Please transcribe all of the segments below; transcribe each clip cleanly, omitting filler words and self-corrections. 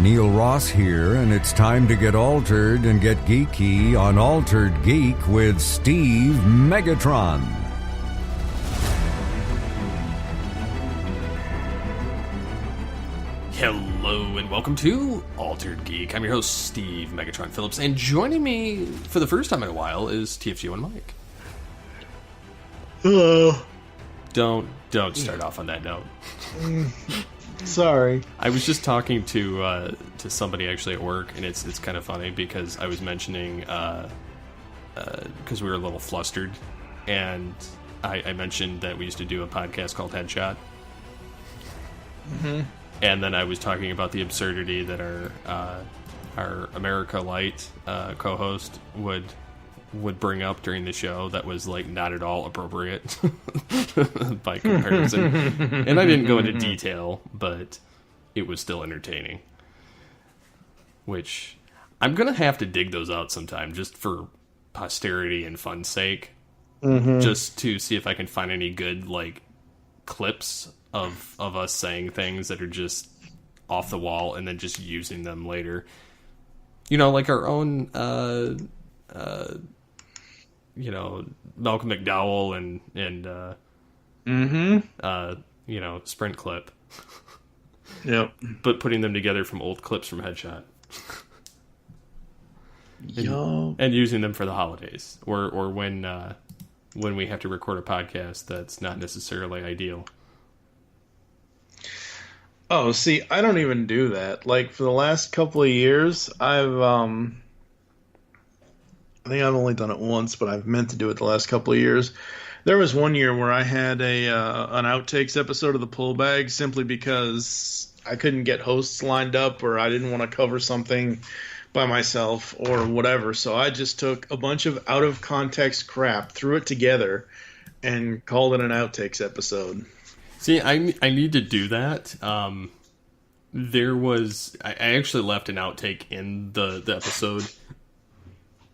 Neil Ross here, and it's time to get altered and get geeky on Altered Geek with Steve Megatron. Hello and welcome to Altered Geek. I'm your host, Steve Megatron Phillips, and joining me for the first time in a while is TFG1 Mike. Hello. Don't start off on that note. Sorry. I was just talking to somebody actually at work, and it's kind of funny because I was mentioning because we were a little flustered, and I mentioned that we used to do a podcast called Headshot. Mm-hmm. And then I was talking about the absurdity that our America Light co-host would bring up during the show that was like not at all appropriate by comparison. And I didn't go into detail, but it was still entertaining. Which I'm gonna have to dig those out sometime just for posterity and fun's sake. Mm-hmm. Just to see if I can find any good like clips of us saying things that are just off the wall and then just using them later. You know, like our own Malcolm McDowell and Sprint clip. Yep. But putting them together from old clips from Headshot. And using them for the holidays. Or when we have to record a podcast that's not necessarily ideal. Oh, see, I don't even do that. Like, for the last couple of years, I think I've only done it once, but I've meant to do it the last couple of years. There was one year where I had an outtakes episode of the Pull Bag simply because I couldn't get hosts lined up or I didn't want to cover something by myself or whatever. So I just took a bunch of out-of-context crap, threw it together, and called it an outtakes episode. See, I need to do that. I actually left an outtake in the episode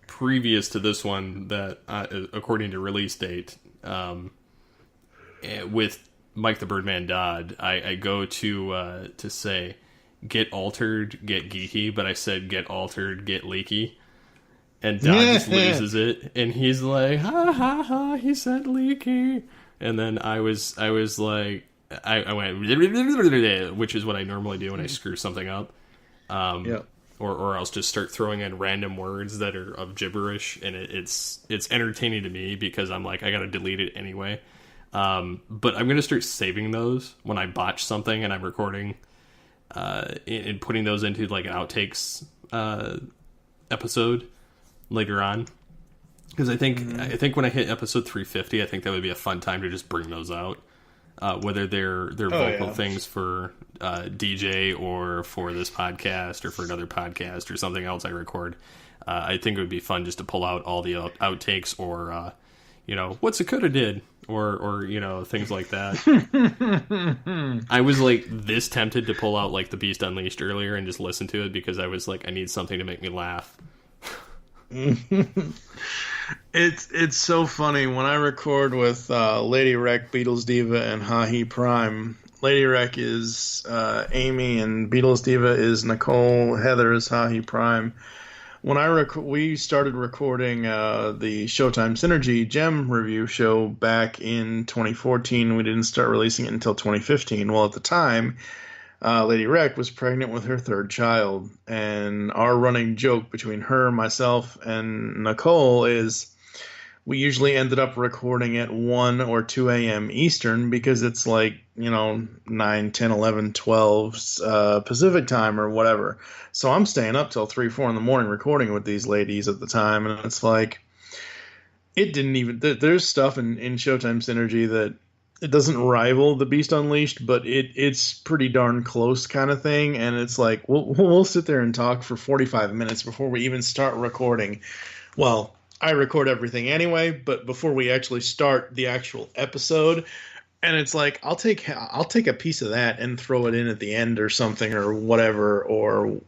previous to this one that, according to release date, with Mike the Birdman Dodd, I go to say, get altered, get geeky, but I said get altered, get leaky. And Dodd just loses it, and he's like, ha ha ha, he said leaky. And then I was like, I went, which is what I normally do when I screw something up. Or else just start throwing in random words that are of gibberish, and it's entertaining to me because I'm like, I gotta delete it anyway. But I'm gonna start saving those when I botch something and I'm recording, and putting those into like an outtakes episode later on. Because I think when I hit episode 350, I think that would be a fun time to just bring those out. Whether they're vocal things for DJ or for this podcast or for another podcast or something else I record. I think it would be fun just to pull out all the outtakes or, what's it coulda did or things like that. I was like this tempted to pull out like The Beast Unleashed earlier and just listen to it because I was like, I need something to make me laugh. It's so funny when I record with Lady Rec, Beatles Diva, and Hahi Prime. Lady Rec is Amy, and Beatles Diva is Nicole. Heather is Hahi Prime. When we started recording the Showtime Synergy Gem review show back in 2014. We didn't start releasing it until 2015. Well, at the time, Lady Rec was pregnant with her third child, and our running joke between her, myself, and Nicole is we usually ended up recording at 1 or 2 a.m. Eastern because it's like, 9, 10, 11, 12 Pacific time or whatever. So I'm staying up till 3, 4 in the morning recording with these ladies at the time, and it's like it didn't even there's stuff in Showtime Synergy that it doesn't rival The Beast Unleashed, but it's pretty darn close kind of thing. And it's like, we'll sit there and talk for 45 minutes before we even start recording. Well, I record everything anyway, but before we actually start the actual episode, and it's like, I'll take a piece of that and throw it in at the end or something or whatever, or,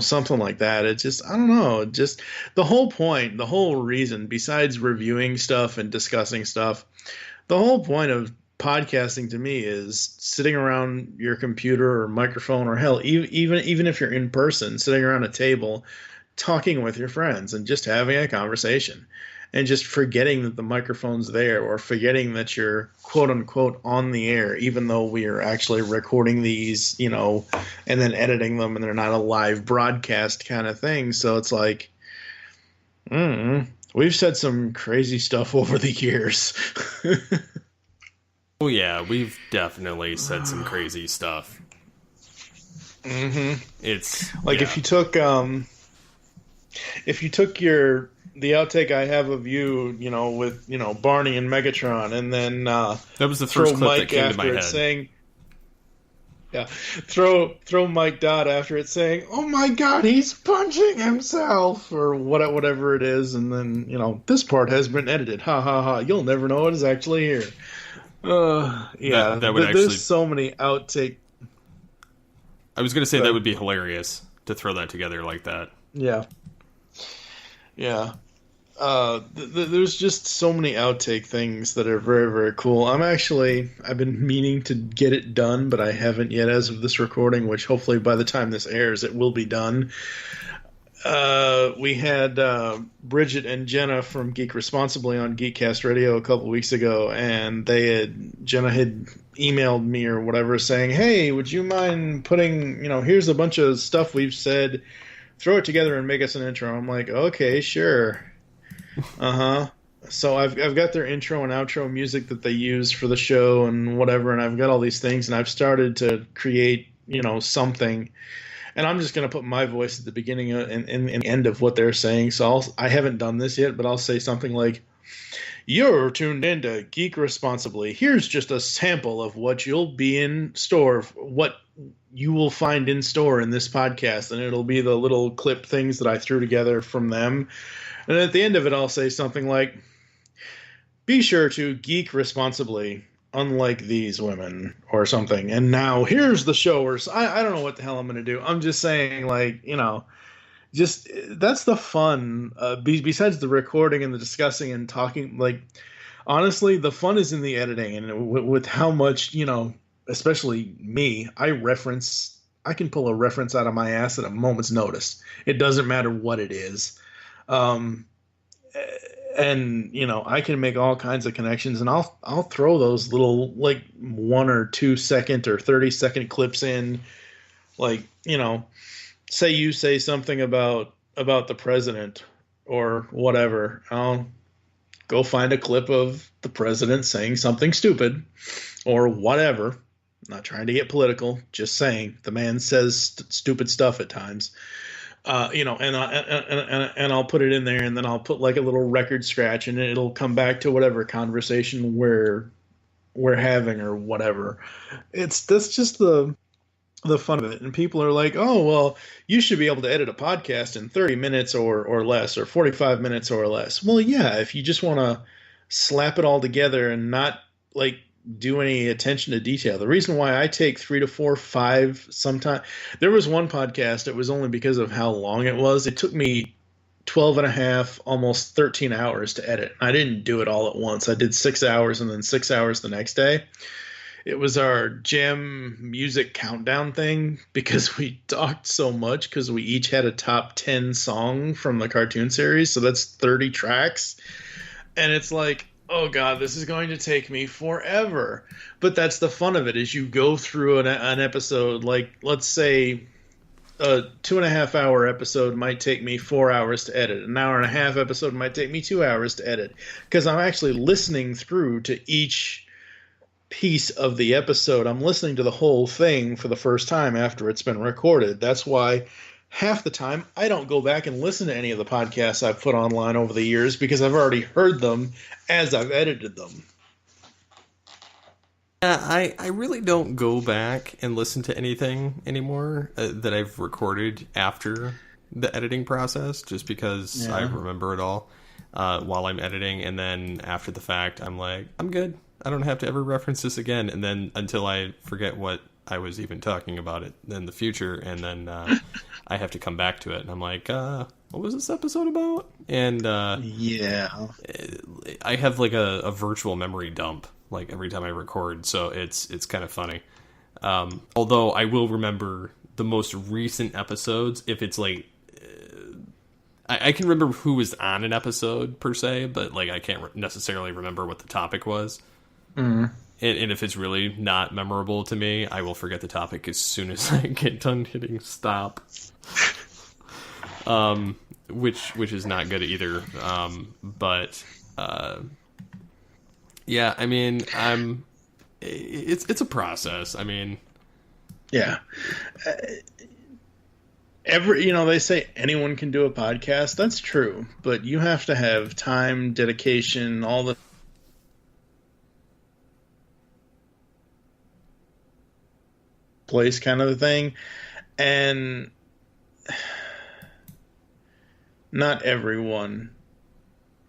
something like that. It's just, I don't know, just the whole point, the whole reason, besides reviewing stuff and discussing stuff, the whole point of podcasting to me is sitting around your computer or microphone, or hell, even if you're in person, sitting around a table, talking with your friends and just having a conversation, and just forgetting that the microphone's there, or forgetting that you're quote unquote on the air, even though we are actually recording these, and then editing them, and they're not a live broadcast kind of thing. So it's like, we've said some crazy stuff over the years. Oh yeah, we've definitely said some crazy stuff. Mm-hmm. It's like, if you took the outtake I have of you, with Barney and Megatron, and then that was the first clip Mike that came to my head. Saying, throw Mike Dodd after it saying, "Oh my God, he's punching himself," or whatever it is, and then this part has been edited. Ha ha ha! You'll never know it is actually here. That would actually. There's so many outtake. I was going to say that would be hilarious to throw that together like that. Yeah. There's just so many outtake things that are very, very cool. I've been meaning to get it done, but I haven't yet as of this recording, which hopefully by the time this airs, it will be done. We had Bridget and Jenna from Geek Responsibly on GeekCast Radio a couple weeks ago, and Jenna had emailed me or whatever saying, "Hey, would you mind putting, here's a bunch of stuff we've said, throw it together and make us an intro." I'm like, okay, sure. So I've got their intro and outro music that they use for the show and whatever, and I've got all these things, and I've started to create, something. And I'm just going to put my voice at the beginning and end of what they're saying. So I haven't done this yet, but I'll say something like, "You're tuned into Geek Responsibly. Here's just a sample of what you'll be in store, what you will find in store in this podcast." And it'll be the little clip things that I threw together from them. And at the end of it, I'll say something like, "Be sure to geek responsibly, unlike these women," or something. And now here's the show. Or I don't know what the hell I'm going to do. I'm just saying, like, just that's the fun. Besides the recording and the discussing and talking, like, honestly, the fun is in the editing, and with how much, especially me, I can pull a reference out of my ass at a moment's notice. It doesn't matter what it is. And I can make all kinds of connections, and I'll throw those little, like, 1 or 2 second or 30-second clips in, like, say you say something about the president or whatever. I'll go find a clip of the president saying something stupid or whatever. I'm not trying to get political, just saying the man says stupid stuff at times. And I'll put it in there, and then I'll put like a little record scratch, and it'll come back to whatever conversation we're having or whatever. That's just the fun of it. And people are like, "Oh, well, you should be able to edit a podcast in 30 minutes or less, or 45 minutes or less." Well, yeah, if you just want to slap it all together and not like do any attention to detail. The reason why I take 3 to 4, 5 sometimes. There was one podcast, it was only because of how long it was. It took me 12 and a half, almost 13 hours to edit. I didn't do it all at once. I did 6 hours and then 6 hours the next day. It was our jam music countdown thing, because we talked so much, because we each had a top 10 song from the cartoon series. So that's 30 tracks. And it's like, oh God, this is going to take me forever. But that's the fun of it, is you go through an episode, like, let's say a 2.5 hour episode might take me 4 hours to edit. An hour and a half episode might take me 2 hours to edit, because I'm actually listening through to each piece of the episode. I'm listening to the whole thing for the first time after it's been recorded. That's why half the time I don't go back and listen to any of the podcasts I've put online over the years, because I've already heard them as I've edited them. Yeah, I really don't go back and listen to anything anymore that I've recorded after the editing process, just because I remember it all while I'm editing, and then after the fact I'm like, I'm good. I don't have to ever reference this again, and then until I forget what I was even talking about it in the future, and then I have to come back to it, and I'm like, what was this episode about? And I have like a virtual memory dump like every time I record, so it's kind of funny. Although I will remember the most recent episodes if it's like I can remember who was on an episode per se, but like I can't necessarily remember what the topic was. And if it's really not memorable to me, I will forget the topic as soon as I get done hitting stop. Which is not good either. But yeah, I mean, it's a process. I mean, yeah. They say anyone can do a podcast. That's true, but you have to have time, dedication, all the place kind of a thing, and not everyone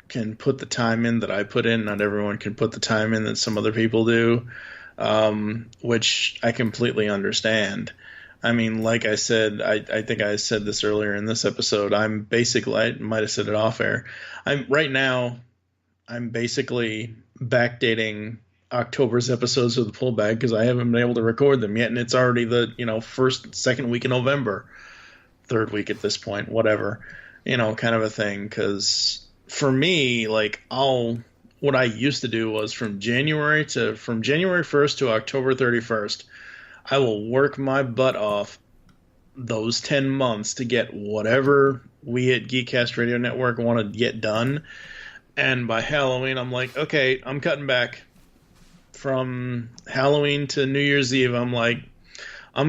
can put the time in that I put in. Not everyone can put the time in that some other people do, which I completely understand. I mean, like I said, I think I said this earlier in this episode. I might have said it off air. Right now, I'm basically backdating October's episodes of the Pullback because I haven't been able to record them yet, and it's already the second week in November, third week at this point, whatever, kind of a thing. Because for me, like what I used to do was from January 1st to October 31st. I will work my butt off those 10 months to get whatever we at GeekCast Radio Network want to get done. And by Halloween, I'm like, okay, I'm cutting back. From Halloween to New Year's Eve, I'm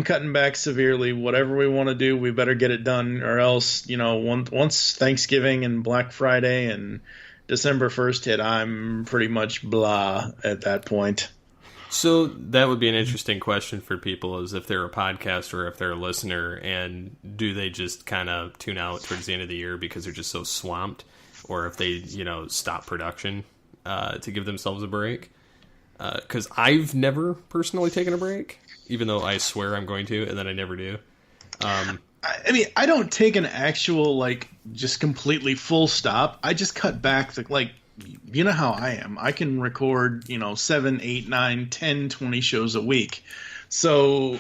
cutting back severely. Whatever we want to do, we better get it done, or else, once Thanksgiving and Black Friday and December 1st hit, I'm pretty much blah at that point. So that would be an interesting question for people, is if they're a podcaster or if they're a listener, and do they just kind of tune out towards the end of the year because they're just so swamped, or if they, stop production to give themselves a break. Because I've never personally taken a break, even though I swear I'm going to, and then I never do. I mean, I don't take an actual, just completely full stop. I just cut back you know how I am. I can record, 7, 8, 9, 10, 20 shows a week. So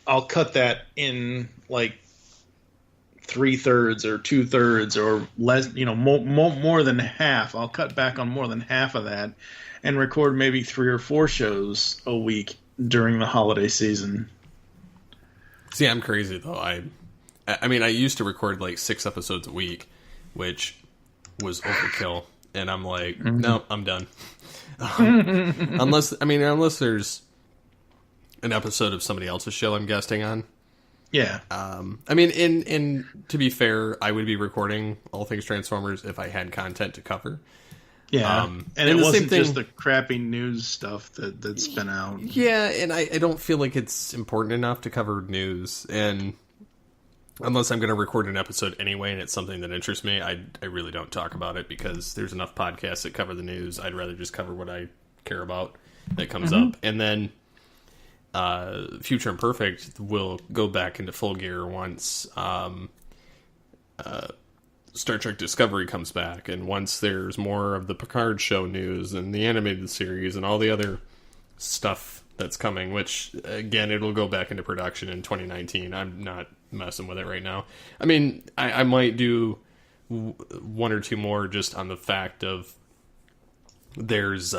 I'll cut that in 3/3 or 2/3 or less, more than half. I'll cut back on more than half of that and record maybe 3 or 4 shows a week during the holiday season. See, I'm crazy though. I mean, I used to record 6 episodes a week, which was overkill. And I'm like, no, I'm done. Unless there's an episode of somebody else's show I'm guesting on. Yeah. I mean, in to be fair, I would be recording All Things Transformers if I had content to cover. Yeah. And it wasn't just the crappy news stuff that's been out. Yeah, and I don't feel like it's important enough to cover news. And unless I'm going to record an episode anyway and it's something that interests me, I really don't talk about it because there's enough podcasts that cover the news. I'd rather just cover what I care about that comes up. And then Future Imperfect will go back into full gear once Star Trek Discovery comes back, and once there's more of the Picard show news and the animated series and all the other stuff that's coming, which, again, it'll go back into production in 2019. I'm not messing with it right now. I mean, I might do 1 or 2 more just on the fact of there's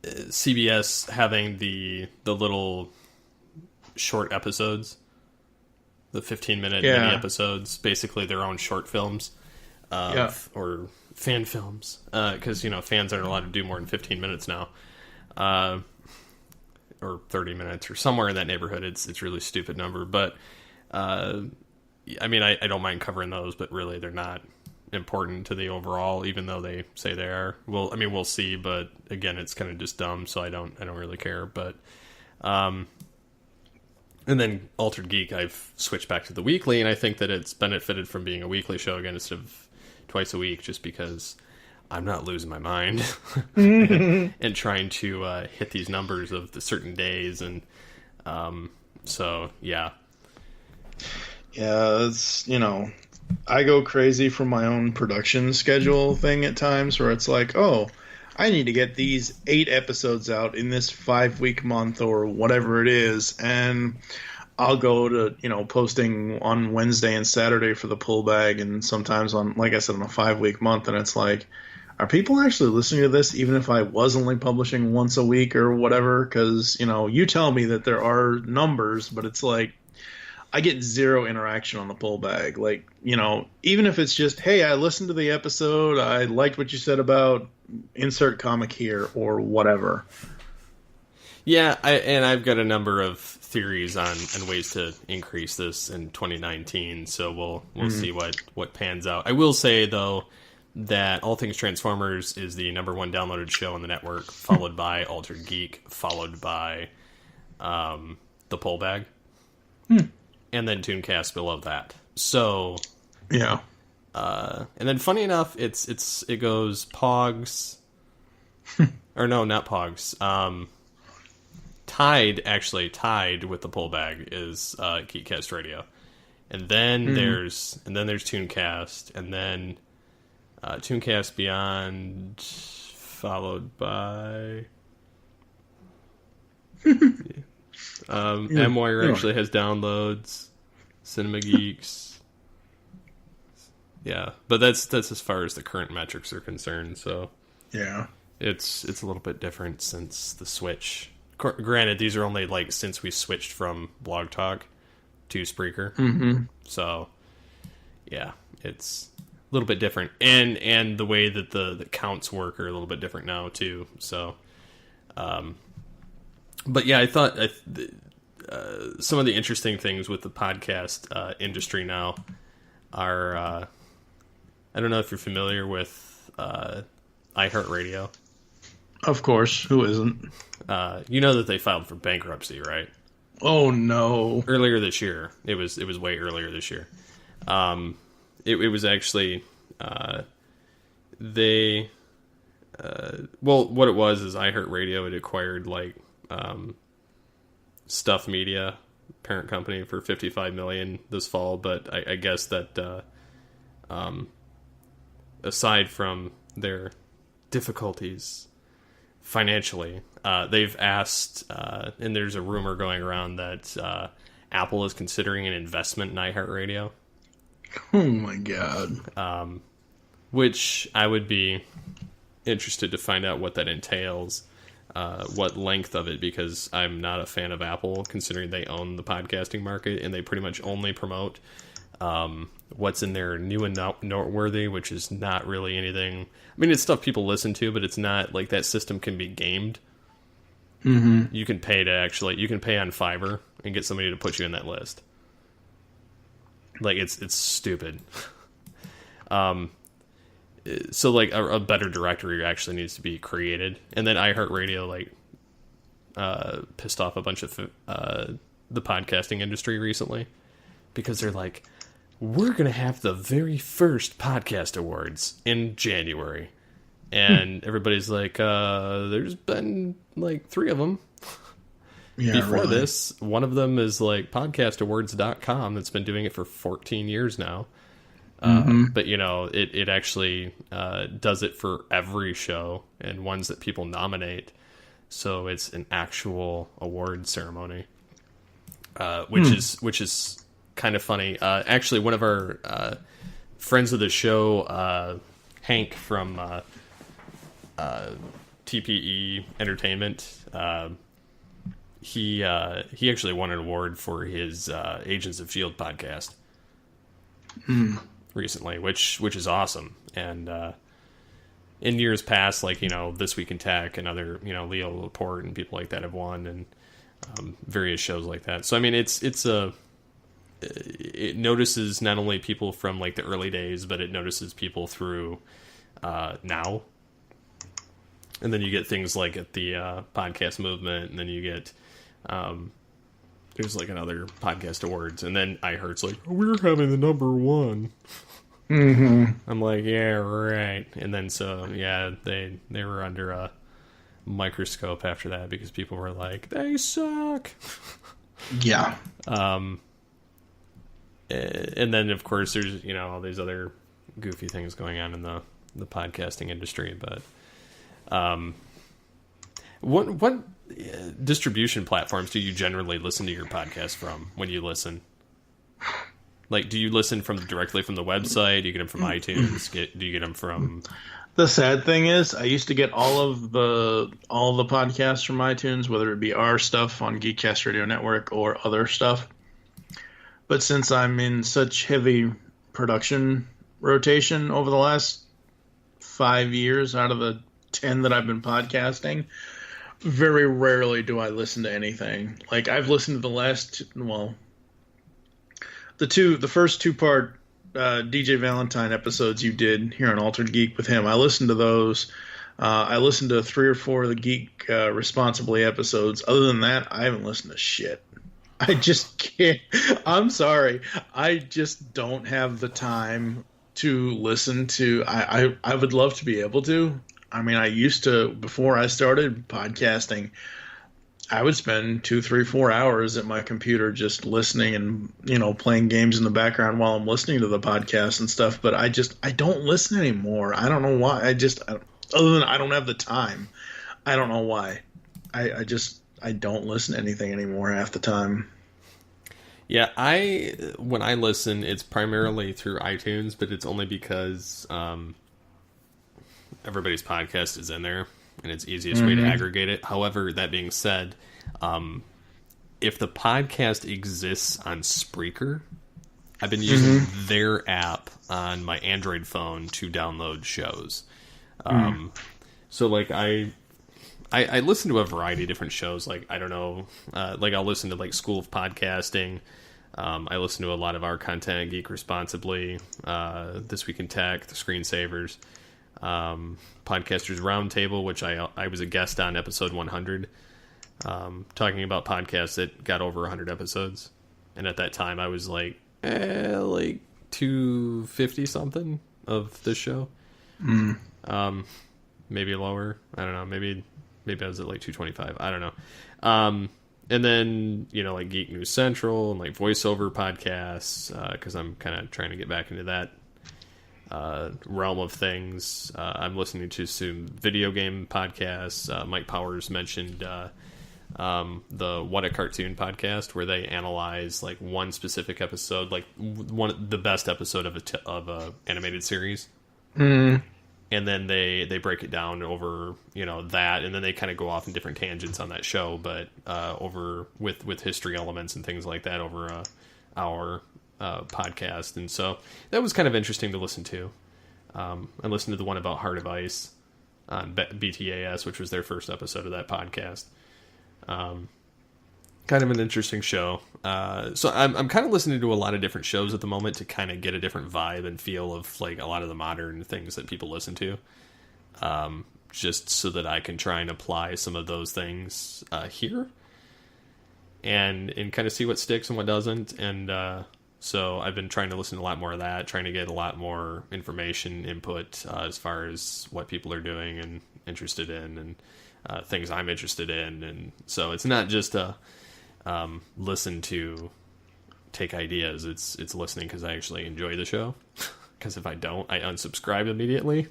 CBS having the little short episodes, the 15-minute mini episodes, basically their own short films or fan films, because fans aren't allowed to do more than 15 minutes now. Or 30 minutes or somewhere in that neighborhood. It's really stupid number, but I mean, I don't mind covering those, but really they're not important to the overall, even though they say they are. Well, I mean, we'll see, but again, it's kind of just dumb, so I don't really care. But and then Altered Geek, I've switched back to the weekly, and I think that it's benefited from being a weekly show again instead of twice a week, just because I'm not losing my mind and trying to hit these numbers of the certain days. And so, yeah. Yeah, it's, I go crazy from my own production schedule thing at times where it's like, oh, I need to get these 8 episodes out in this 5-week month or whatever it is, and I'll go to, posting on Wednesday and Saturday for the pull bag, and sometimes on, like I said, on a 5-week month, and it's like, are people actually listening to this even if I was only publishing once a week or whatever? Because, you tell me that there are numbers, but it's like, I get zero interaction on the pull bag. Like, even if it's just, hey, I listened to the episode, I liked what you said about insert comic here or whatever. Yeah, I've got a number of theories on ways to increase this in 2019, so we'll see what pans out. I will say, though, that All Things Transformers is the number 1 downloaded show on the network, followed by Altered Geek, followed by the pull bag. And then Tooncast below that. So yeah. And then funny enough, it goes Pogs or no, not Pogs. Tied with the pull bag is GeekCast Radio. And then there's Tooncast, and then Tooncast Beyond, followed by M-Wire actually has downloads, Cinema Geeks. Yeah, but that's as far as the current metrics are concerned. So yeah, it's a little bit different since the switch. Granted, these are only like since we switched from Blog Talk to Spreaker. Mm-hmm. So yeah, it's a little bit different, and the way that the counts work are a little bit different now too. So. But yeah, I thought some of the interesting things with the podcast industry now are, I don't know if you're familiar with iHeartRadio. Of course, who isn't? You know that they filed for bankruptcy, right? Oh no! Earlier this year, it was way earlier this year. It was actually they. Well, what it was is iHeartRadio had acquired Stuff Media, parent company, for $55 million this fall. But I guess that aside from their difficulties financially, they've asked, and there's a rumor going around that Apple is considering an investment in iHeartRadio. Oh my god! Which I would be interested to find out what that entails, what length of it, because I'm not a fan of Apple, considering they own the podcasting market, and they pretty much only promote what's in their new and noteworthy, which is not really anything. I mean, it's stuff people listen to, but it's not like that system can be gamed. Mm-hmm. You can pay on Fiverr and get somebody to put you in that list. Like, it's stupid. So like a better directory actually needs to be created, and then iHeartRadio pissed off a bunch of the podcasting industry recently, because they're like, we're gonna have the very first podcast awards in January, and everybody's like, there's been like 3 of them before this. One of them is like podcastawards.com that's been doing it for 14 years now. But it actually does it for every show and ones that people nominate, so it's an actual award ceremony, which is kind of funny. Actually, one of our friends of the show, Hank from TPE Entertainment, he actually won an award for his Agents of S.H.I.E.L.D. podcast. Recently, which is awesome. And in years past, like, This Week in Tech and other, Leo Laporte and people like that have won, and various shows like that. So I mean, it notices not only people from like the early days, but it notices people through now. And then you get things like at the podcast movement, and then you get there's like another podcast awards, and then iHeart's like, we're having the number 1. Mm-hmm. I'm like, yeah, right. And then so yeah, they were under a microscope after that, because people were like, they suck. Yeah. And then of course there's all these other goofy things going on in the podcasting industry, but What distribution platforms do you generally listen to your podcast from when you listen? Like, do you listen directly from the website? Do you get them from iTunes? Do you get them from... The sad thing is, I used to get all the podcasts from iTunes, whether it be our stuff on GeekCast Radio Network or other stuff. But since I'm in such heavy production rotation over the last 5 years out of the 10 that I've been podcasting, very rarely do I listen to anything. Like, I've listened to the first two-part DJ Valentine episodes you did here on Altered Geek with him. I listened to those. I listened to 3 or 4 of the Geek Responsibly episodes. Other than that, I haven't listened to shit. I just can't. I'm sorry. I just don't have the time to listen to. I would love to be able to. I mean, I used to, before I started podcasting, I would spend 2, 3, 4 hours at my computer just listening and, playing games in the background while I'm listening to the podcast and stuff. But I don't listen anymore. I don't know why. Other than I don't have the time. I don't know why. I don't listen to anything anymore half the time. Yeah, when I listen, it's primarily through iTunes, but it's only because everybody's podcast is in there, and it's easiest way to aggregate it. However, that being said, if the podcast exists on Spreaker, I've been using their app on my Android phone to download shows. So, like, I listen to a variety of different shows. Like, I don't know, like, I'll listen to, like, School of Podcasting. I listen to a lot of our content, Geek Responsibly, This Week in Tech, The Screensavers, Podcasters Roundtable, which I was a guest on episode 100, talking about podcasts that got over 100 episodes. And at that time, I was like 250 something of this show. Maybe lower. I don't know. Maybe I was at like 225. I don't know. And then, like Geek News Central and like voiceover podcasts, because I'm kind of trying to get back into that realm of things. I'm listening to some video game podcasts. Mike Powers mentioned the What a Cartoon podcast, where they analyze like one specific episode, like the best episode of a animated series. And then they break it down over, that, and then they kind of go off in different tangents on that show, but over with history elements and things like that over our podcast. And so that was kind of interesting to listen to. I listened to the one about Heart of Ice on BTAS, which was their first episode of that podcast. Kind of an interesting show. So I'm kind of listening to a lot of different shows at the moment to kind of get a different vibe and feel of like a lot of the modern things that people listen to. Just so that I can try and apply some of those things here and kind of see what sticks and what doesn't. And so I've been trying to listen to a lot more of that, trying to get a lot more information input as far as what people are doing and interested in, and things I'm interested in. And so it's not just a listen to take ideas. It's listening because I actually enjoy the show. Because if I don't, I unsubscribe immediately.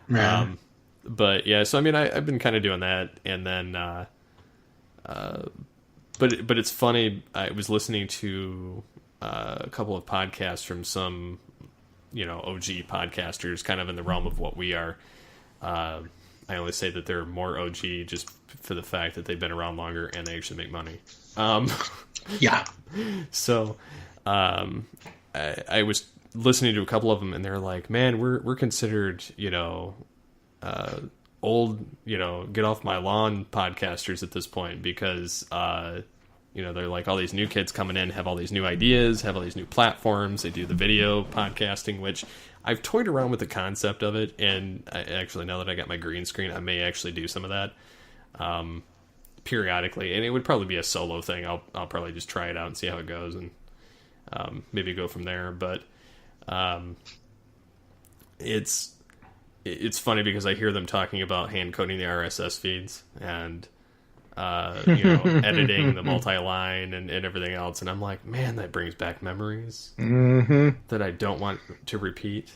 But yeah, so I mean, I've been kind of doing that, and then but it's funny. I was listening to a couple of podcasts from some OG podcasters, kind of in the realm of what we are. I only say that they're more OG just for the fact that they've been around longer and they actually make money. Yeah. So I was listening to a couple of them, and they're like, "Man, we're considered, old, get off my lawn podcasters at this point because they're like all these new kids coming in, have all these new ideas, have all these new platforms. They do the video podcasting, which." I've toyed around with the concept of it, and now that I got my green screen, I may actually do some of that periodically, and it would probably be a solo thing. I'll probably just try it out and see how it goes, and maybe go from there. But it's funny because I hear them talking about hand coding the RSS feeds and editing the multi-line and everything else, and I'm like, man, that brings back memories that I don't want to repeat.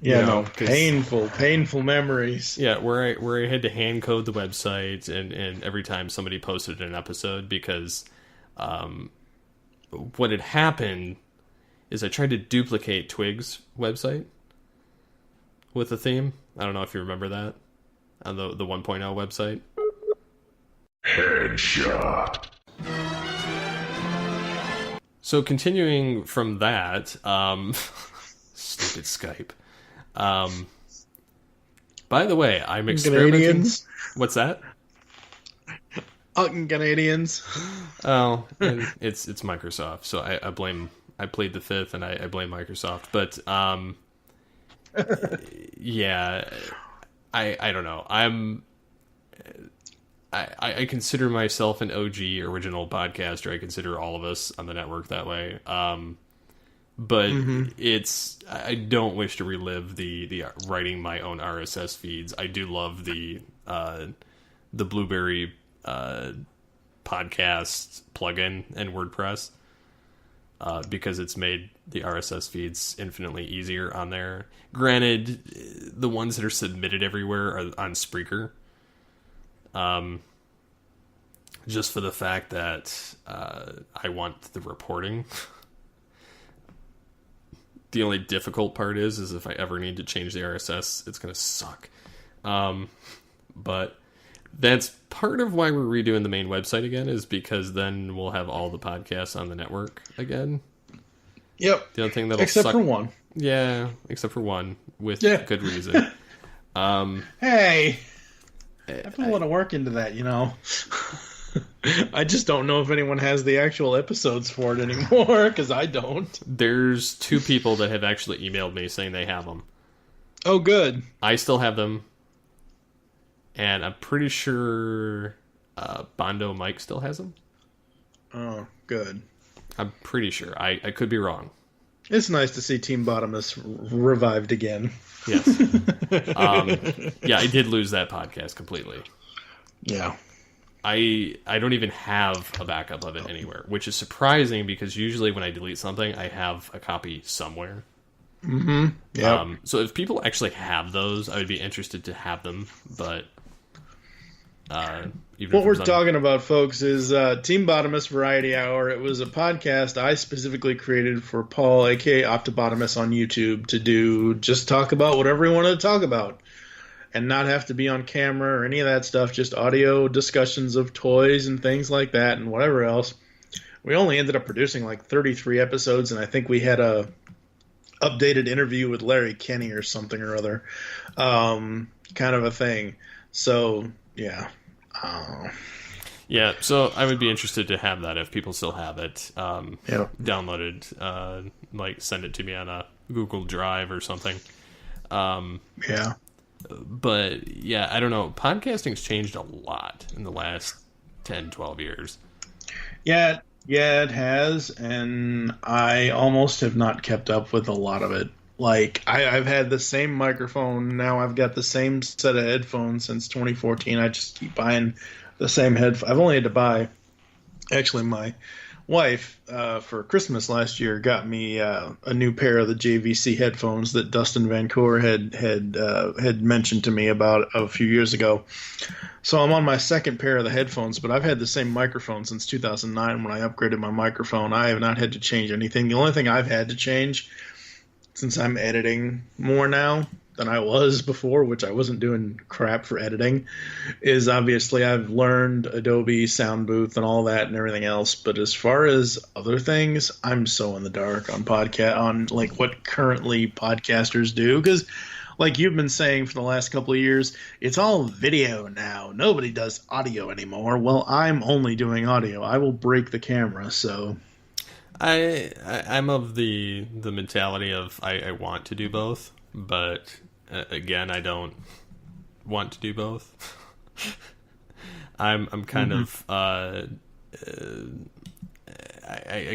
Yeah, no, painful memories. Yeah, where I had to hand code the website and every time somebody posted an episode, because what had happened is I tried to duplicate Twig's website with the theme. I don't know if you remember that on the 1.0 website. Headshot. So continuing from that, stupid Skype. By the way, I'm experimenting. Canadians. What's that? Canadians. Oh, it's Microsoft. So I plead the fifth, and I blame Microsoft. But yeah, I don't know. I consider myself an OG original podcaster. I consider all of us on the network that way. But I don't wish to relive the writing my own RSS feeds. I do love the Blueberry podcast plugin and WordPress because it's made the RSS feeds infinitely easier on there. Granted, the ones that are submitted everywhere are on Spreaker. Just for the fact that I want the reporting. The only difficult part is if I ever need to change the RSS, it's going to suck. But that's part of why we're redoing the main website again, is because then we'll have all the podcasts on the network again. Yep. The only thing that'll except suck... for one. Yeah, except for one, with good reason. Hey! I put a lot of work into that, you know. I just don't know if anyone has the actual episodes for it anymore, because I don't. There's 2 people that have actually emailed me saying they have them. Oh, good. I still have them. And I'm pretty sure Bondo Mike still has them. Oh, good. I'm pretty sure. I could be wrong. It's nice to see Team Bottomless revived again. Yes. Yeah, I did lose that podcast completely. Yeah. I don't even have a backup of it anywhere, which is surprising because usually when I delete something, I have a copy somewhere. Mm-hmm. Yeah. So if people actually have those, I would be interested to have them. But what we're talking about, folks, is Team Bottomless Variety Hour. It was a podcast I specifically created for Paul, aka Octobotomus, on YouTube to just talk about whatever he wanted to talk about. And not have to be on camera or any of that stuff, just audio discussions of toys and things like that and whatever else. We only ended up producing like 33 episodes, and I think we had a updated interview with Larry Kenny or something or other, kind of a thing. So, yeah. Yeah, so I would be interested to have that if people still have it downloaded. Like, send it to me on a Google Drive or something. Yeah. But, yeah, I don't know. Podcasting's changed a lot in the last 10, 12 years. Yeah, it has, and I almost have not kept up with a lot of it. Like, I've had the same microphone, now I've got the same set of headphones since 2014. I just keep buying the same headphones. I've only had to buy... Actually, my wife, for Christmas last year, got me a new pair of the JVC headphones that Dustin Vancour had mentioned to me about a few years ago. So I'm on my second pair of the headphones, but I've had the same microphone since 2009 when I upgraded my microphone. I have not had to change anything. The only thing I've had to change, since I'm editing more now than I was before, which I wasn't doing crap for editing, is obviously I've learned Adobe Sound Booth and all that and everything else. But as far as other things, I'm so in the dark on like what currently podcasters do, because like you've been saying for the last couple of years, it's all video now. Nobody does audio anymore. Well, I'm only doing audio. I will break the camera, so... I'm of the mentality of I want to do both, but again, I don't want to do both. I'm kind of I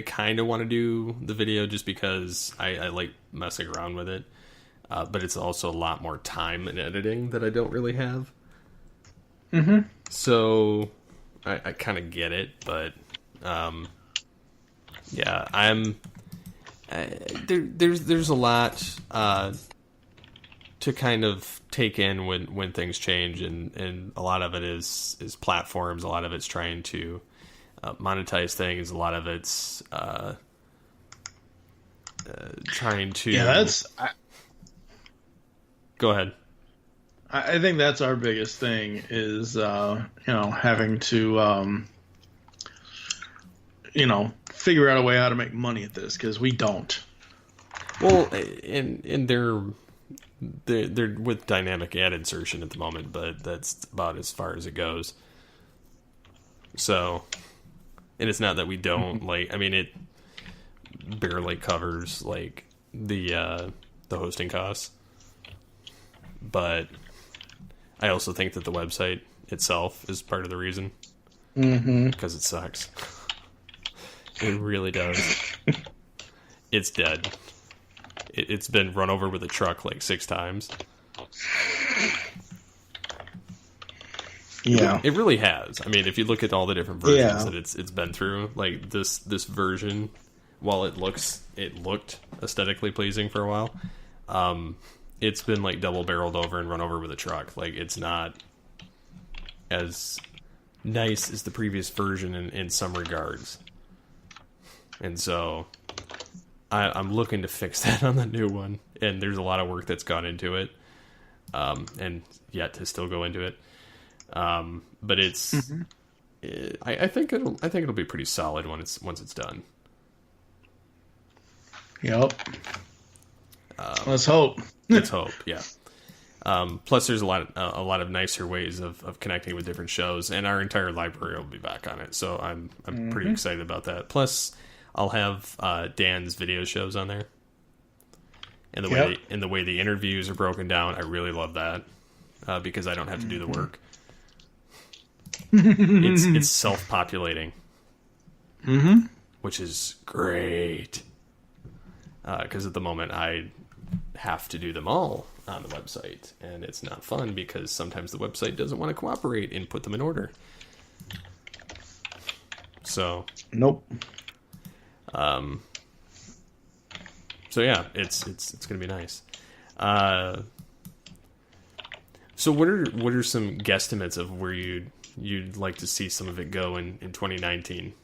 kind of want to do the video just because I like messing around with it, but it's also a lot more time in editing that I don't really have. Mm-hmm. So I kind of get it, but yeah, I'm. There's a lot to kind of take in when things change, and a lot of it is platforms. A lot of it's trying to monetize things. A lot of it's trying to. Yeah, Go ahead. I think that's our biggest thing is having to figure out a way how to make money at this, because we don't. Well, and they're with dynamic ad insertion at the moment, but that's about as far as it goes. So, and it's not that we don't like. I mean, it barely covers like the hosting costs, but I also think that the website itself is part of the reason, because it sucks. It really does. It's dead. It's been run over with a truck like 6 times. Yeah, it really has. I mean, if you look at all the different versions that it's been through, like this version, while it looked aesthetically pleasing for a while, it's been like double barreled over and run over with a truck. Like, it's not as nice as the previous version in some regards. And so I'm looking to fix that on the new one, and there's a lot of work that's gone into it, and yet to still go into it. But it's, I think it'll be pretty solid once it's done. Yep. Let's hope. Let's hope. Yeah. Plus, there's a lot of nicer ways of connecting with different shows, and our entire library will be back on it. So I'm pretty excited about that. Plus, I'll have Dan's video shows on there, and the way the interviews are broken down. I really love that because I don't have to do the work. It's self-populating, which is great. Because at the moment I have to do them all on the website, and it's not fun because sometimes the website doesn't want to cooperate and put them in order. So nope. So yeah, it's gonna be nice. So what are some guesstimates of where you'd like to see some of it go in 2019?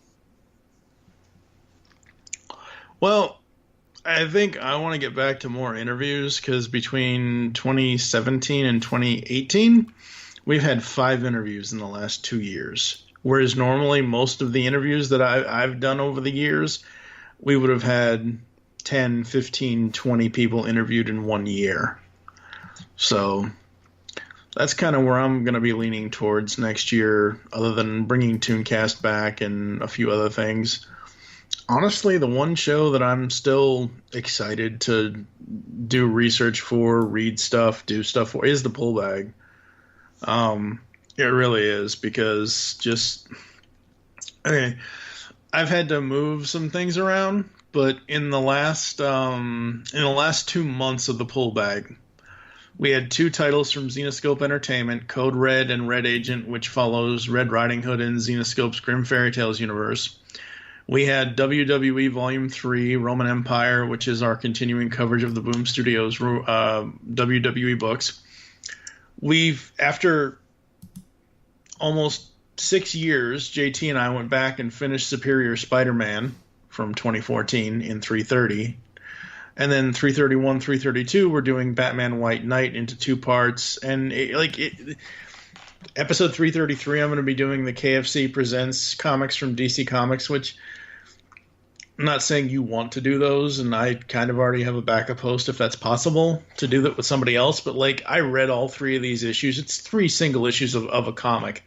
Well, I think I want to get back to more interviews, because between 2017 and 2018, we've had 5 interviews in the last 2 years. Whereas normally most of the interviews that I've done over the years, we would have had 10, 15, 20 people interviewed in 1 year. So that's kind of where I'm going to be leaning towards next year, other than bringing Tooncast back and a few other things. Honestly, the one show that I'm still excited to do research for, read stuff, do stuff for, is the Pull Bag. It really is, because I've had to move some things around, but in the last 2 months of the Pull Bag, we had 2 titles from Xenoscope Entertainment, Code Red and Red Agent, which follows Red Riding Hood in Xenoscope's Grim Fairy Tales universe. We had WWE Volume 3, Roman Empire, which is our continuing coverage of the Boom Studios WWE books. After almost 6 years, JT and I went back and finished Superior Spider-Man from 2014 in 330. And then 331, 332, we're doing Batman White Knight into 2 parts. And episode 333, I'm going to be doing the KFC Presents comics from DC Comics, which I'm not saying you want to do those, and I kind of already have a backup host if that's possible to do that with somebody else. But I read all 3 of these issues. It's 3 single issues of a comic.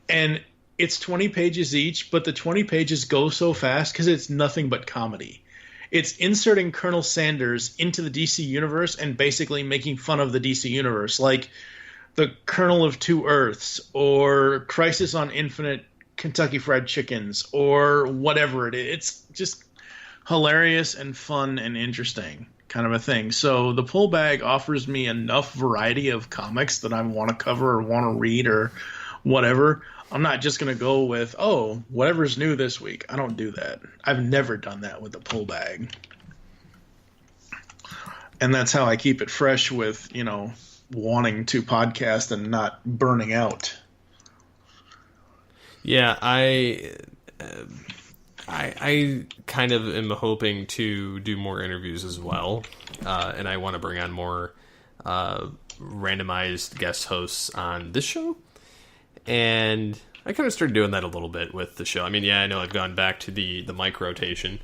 And it's 20 pages each, but the 20 pages go so fast because it's nothing but comedy. It's inserting Colonel Sanders into the DC universe and basically making fun of the DC universe, like the Colonel of Two Earths, or Crisis on Infinite Kentucky Fried Chickens, or whatever it is. It's just hilarious and fun and interesting kind of a thing. So the Pull Bag offers me enough variety of comics that I want to cover or want to read or whatever. I'm not just going to go with, whatever's new this week. I don't do that. I've never done that with the Pull Bag. And that's how I keep it fresh with, wanting to podcast and not burning out. Yeah, I kind of am hoping to do more interviews as well, and I want to bring on more randomized guest hosts on this show. And I kind of started doing that a little bit with the show. I mean, yeah, I know I've gone back to the mic rotation.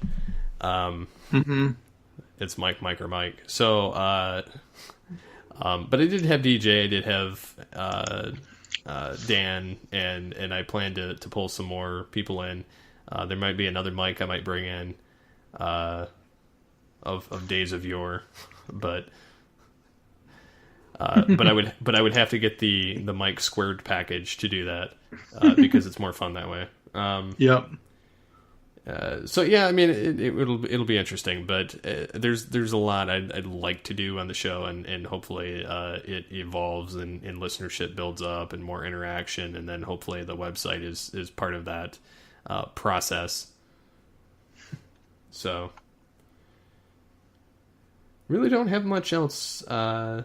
It's Mike or Mike. So, but I did have DJ. I did have Dan, and I plan to pull some more people in. There might be another mic I might bring in of days of yore, but I would have to get the mic squared package to do that because it's more fun that way. Yep. So yeah, I mean it'll be interesting, but there's a lot I'd like to do on the show, and hopefully it evolves and listenership builds up and more interaction, and then hopefully the website is part of that process. So really don't have much else to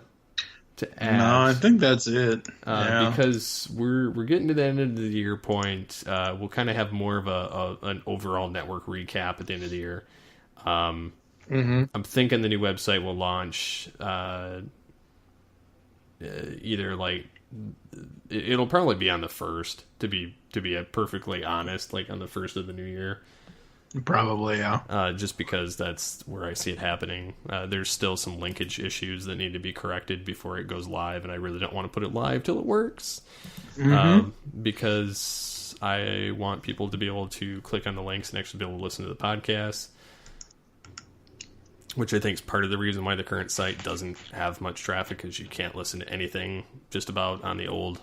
add. No, I think that's it. Because we're getting to the end of the year point. We'll kind of have more of an overall network recap at the end of the year. I'm thinking the new website will launch either like it'll probably be on the 1st, to be perfectly honest, like on the 1st of the new year. Probably, yeah. Just because that's where I see it happening. There's still some linkage issues that need to be corrected before it goes live, and I really don't want to put it live till it works. Because I want people to be able to click on the links and actually be able to listen to the podcast, which I think is part of the reason why the current site doesn't have much traffic, because you can't listen to anything just about on the old.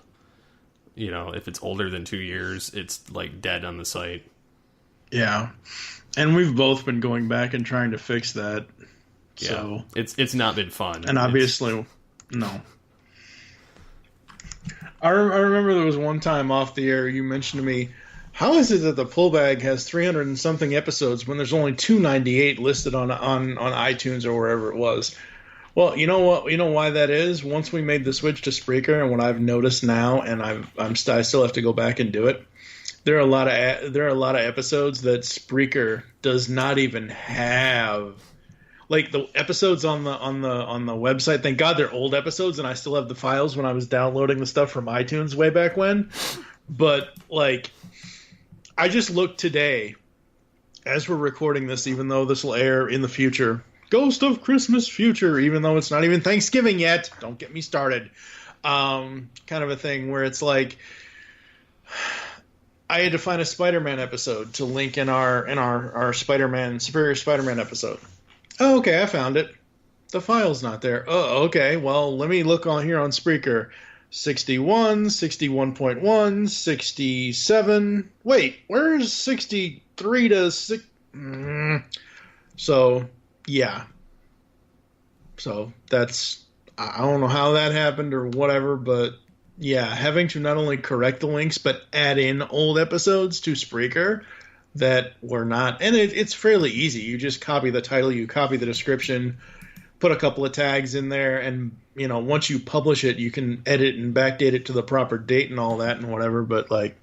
If it's older than 2 years, it's like dead on the site. Yeah, and we've both been going back and trying to fix that. Yeah, so it's not been fun, and obviously, no. I remember there was one time off the air you mentioned to me, how is it that the Pull Bag has 300 and something episodes when there's only 298 listed on iTunes or wherever it was? Well, you know what? You know why that is? Once we made the switch to Spreaker, and what I've noticed now, and I still have to go back and do it. There are a lot of episodes that Spreaker does not even have. Like the episodes on the website, thank God they're old episodes, and I still have the files when I was downloading the stuff from iTunes way back when. But like, I just looked today, as we're recording this, even though this will air in the future, Ghost of Christmas Future, even though it's not even Thanksgiving yet. Don't get me started. Kind of a thing where it's like, I had to find a Spider-Man episode to link in our Spider-Man, Superior Spider-Man episode. Oh, okay, I found it. The file's not there. Oh, okay, well, let me look on here on Spreaker. 61, 61.1, 67. Wait, where's 63 to 6? So, yeah. So, that's, I don't know how that happened or whatever, but yeah, having to not only correct the links, but add in old episodes to Spreaker that were not, and it's fairly easy. You just copy the title, you copy the description, put a couple of tags in there, and once you publish it, you can edit and backdate it to the proper date and all that and whatever. But like,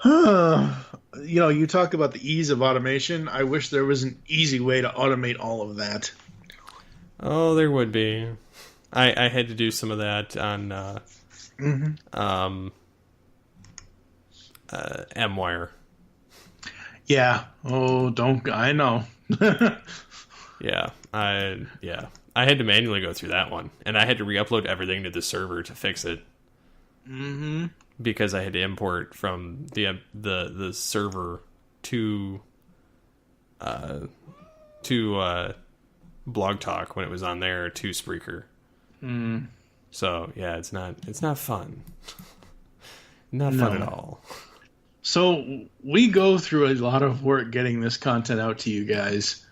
you talk about the ease of automation. I wish there was an easy way to automate all of that. Oh, there would be. I had to do some of that on MWire. Yeah. Oh, don't I know? Yeah. I had to manually go through that one, and I had to re-upload everything to the server to fix it. Because I had to import from the server to Blog Talk when it was on there to Spreaker. So yeah, it's not fun. Not fun at all. So we go through a lot of work getting this content out to you guys.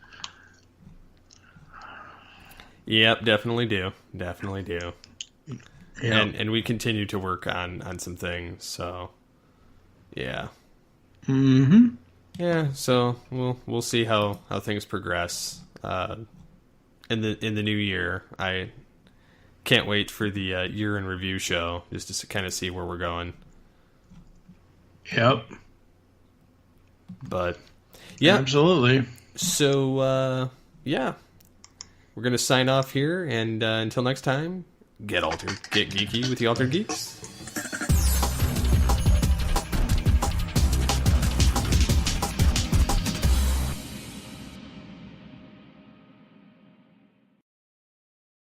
Yep, definitely do. Yeah. And we continue to work on some things. So yeah. Yeah. So we'll see how things progress. in the new year. I can't wait for the year in review show, just to kind of see where we're going. Yep. But yeah, absolutely. So yeah, we're gonna sign off here, and until next time, get altered, get geeky with the Altered Geeks.